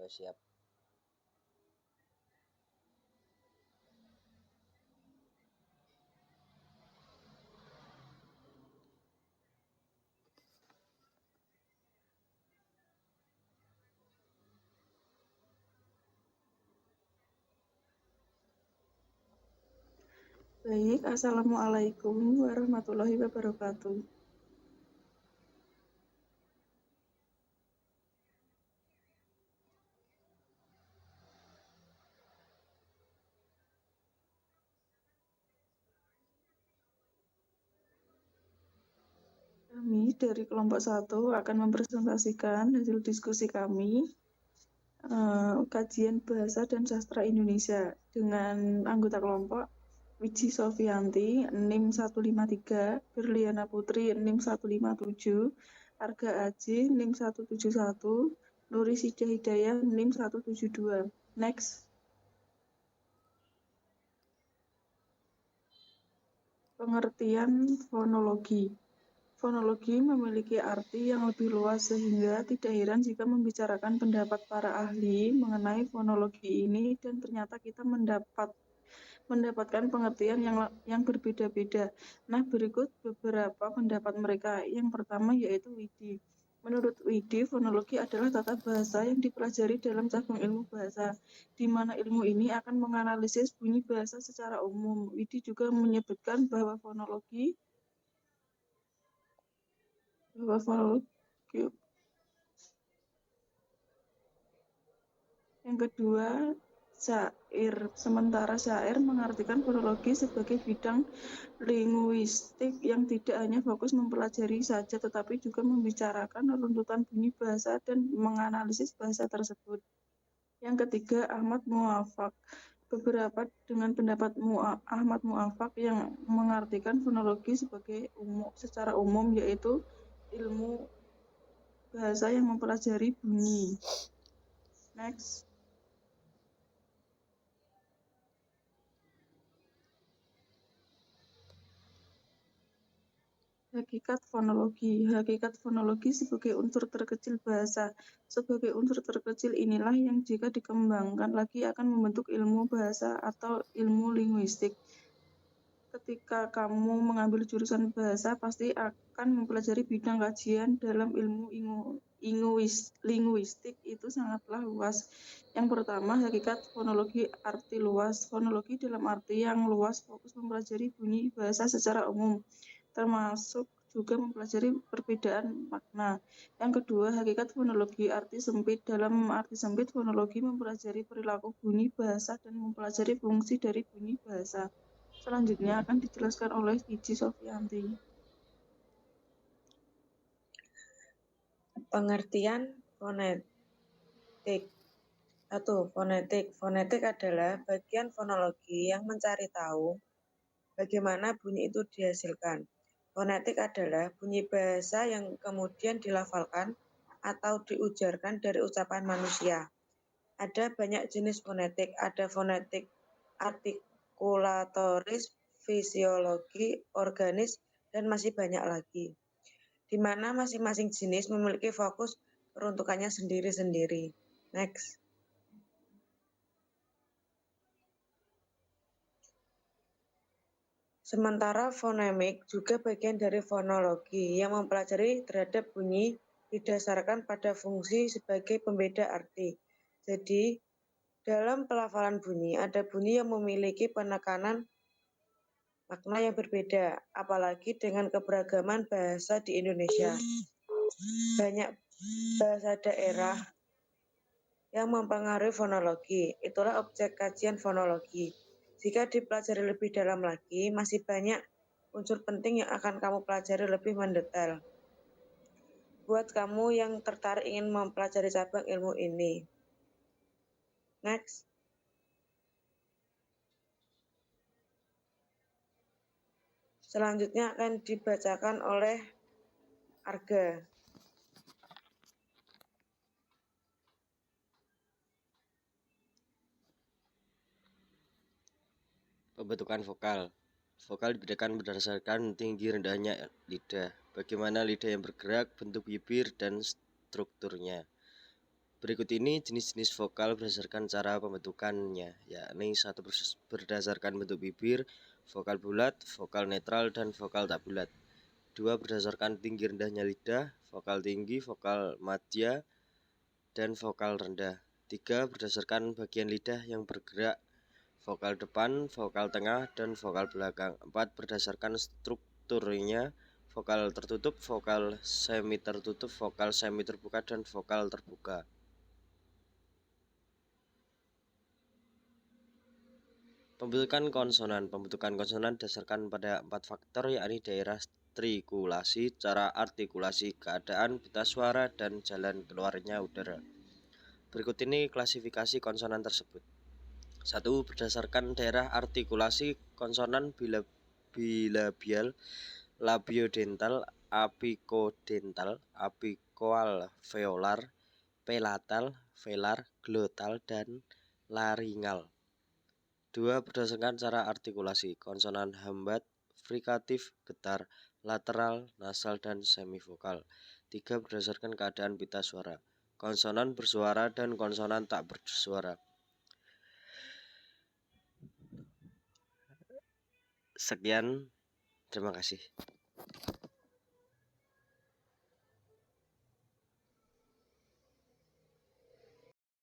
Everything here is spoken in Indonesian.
siap. Baik, Assalamualaikum warahmatullahi wabarakatuh. Kami dari kelompok 1 akan mempresentasikan hasil diskusi kami kajian bahasa dan sastra Indonesia dengan anggota kelompok Wiji Sofianti NIM 153, Berliana Putri NIM 157, Arga Aji NIM 171, Nuri Sida Hidayah NIM 172. Next. Pengertian fonologi. Fonologi memiliki arti yang lebih luas sehingga tidak heran jika membicarakan pendapat para ahli mengenai fonologi ini dan ternyata kita mendapatkan pengertian yang berbeda-beda. Nah, berikut beberapa pendapat mereka. Yang pertama yaitu Widi. Menurut Widi, fonologi adalah tata bahasa yang dipelajari dalam cabang ilmu bahasa, di mana ilmu ini akan menganalisis bunyi bahasa secara umum. Widi juga menyebutkan bahwa fonologi yang kedua, syair. Sementara syair mengartikan fonologi sebagai bidang linguistik yang tidak hanya fokus mempelajari saja, tetapi juga membicarakan runtutan bunyi bahasa dan menganalisis bahasa tersebut. Yang ketiga, Ahmad Muafak. Beberapa dengan pendapat Ahmad Muafak yang mengartikan fonologi sebagai secara umum, yaitu ilmu bahasa yang mempelajari bunyi. Next. Hakikat fonologi. Hakikat fonologi sebagai unsur terkecil bahasa. Sebagai unsur terkecil inilah yang jika dikembangkan lagi akan membentuk ilmu bahasa atau ilmu linguistik. Ketika kamu mengambil jurusan bahasa, pasti akan mempelajari bidang kajian dalam ilmu linguistik itu sangatlah luas. Yang pertama, hakikat fonologi arti luas. Fonologi dalam arti yang luas fokus mempelajari bunyi bahasa secara umum, termasuk juga mempelajari perbedaan makna. Yang kedua, hakikat fonologi arti sempit. Dalam arti sempit, fonologi mempelajari perilaku bunyi bahasa dan mempelajari fungsi dari bunyi bahasa. Selanjutnya akan dijelaskan oleh Wiji Sofianti. Pengertian fonetik. 1. Fonetik. Fonetik adalah bagian fonologi yang mencari tahu bagaimana bunyi itu dihasilkan. Fonetik adalah bunyi bahasa yang kemudian dilafalkan atau diujarkan dari ucapan manusia. Ada banyak jenis fonetik. Ada fonetik artikulatoris, fisiologi, organis, dan masih banyak lagi, di mana masing-masing jenis memiliki fokus peruntukannya sendiri-sendiri. Next. Sementara fonemik juga bagian dari fonologi yang mempelajari terhadap bunyi didasarkan pada fungsi sebagai pembeda arti. Jadi, dalam pelafalan bunyi ada bunyi yang memiliki penekanan makna yang berbeda, apalagi dengan keberagaman bahasa di Indonesia. Banyak bahasa daerah yang mempengaruhi fonologi. Itulah objek kajian fonologi. Jika dipelajari lebih dalam lagi, masih banyak unsur penting yang akan kamu pelajari lebih mendetail. Buat kamu yang tertarik ingin mempelajari cabang ilmu ini. Next. Selanjutnya akan dibacakan oleh Arga. Pembentukan vokal. Vokal dibedakan berdasarkan tinggi rendahnya lidah, bagaimana lidah yang bergerak, bentuk bibir, dan strukturnya. Berikut ini jenis-jenis vokal berdasarkan cara pembentukannya, yakni 1 berdasarkan bentuk bibir, vokal bulat, vokal netral, dan vokal tak bulat. 2 berdasarkan tinggi rendahnya lidah, vokal tinggi, vokal madya, dan vokal rendah. 3 berdasarkan bagian lidah yang bergerak, vokal depan, vokal tengah, dan vokal belakang. 4 berdasarkan strukturnya, vokal tertutup, vokal semi tertutup, vokal semi terbuka, dan vokal terbuka. Pembentukan konsonan didasarkan pada 4 faktor, yakni daerah trikulasi, cara artikulasi, keadaan pita suara, dan jalan keluarnya udara. Berikut ini klasifikasi konsonan tersebut. 1. Berdasarkan daerah artikulasi, konsonan bilabial, labiodental, apicodental, apicoalveolar, palatal, velar, glotal, dan laringal. 2. Berdasarkan cara artikulasi, konsonan hambat, frikatif, getar, lateral, nasal, dan semivokal. 3. Berdasarkan keadaan pita suara, konsonan bersuara dan konsonan tak bersuara. Sekian, terima kasih.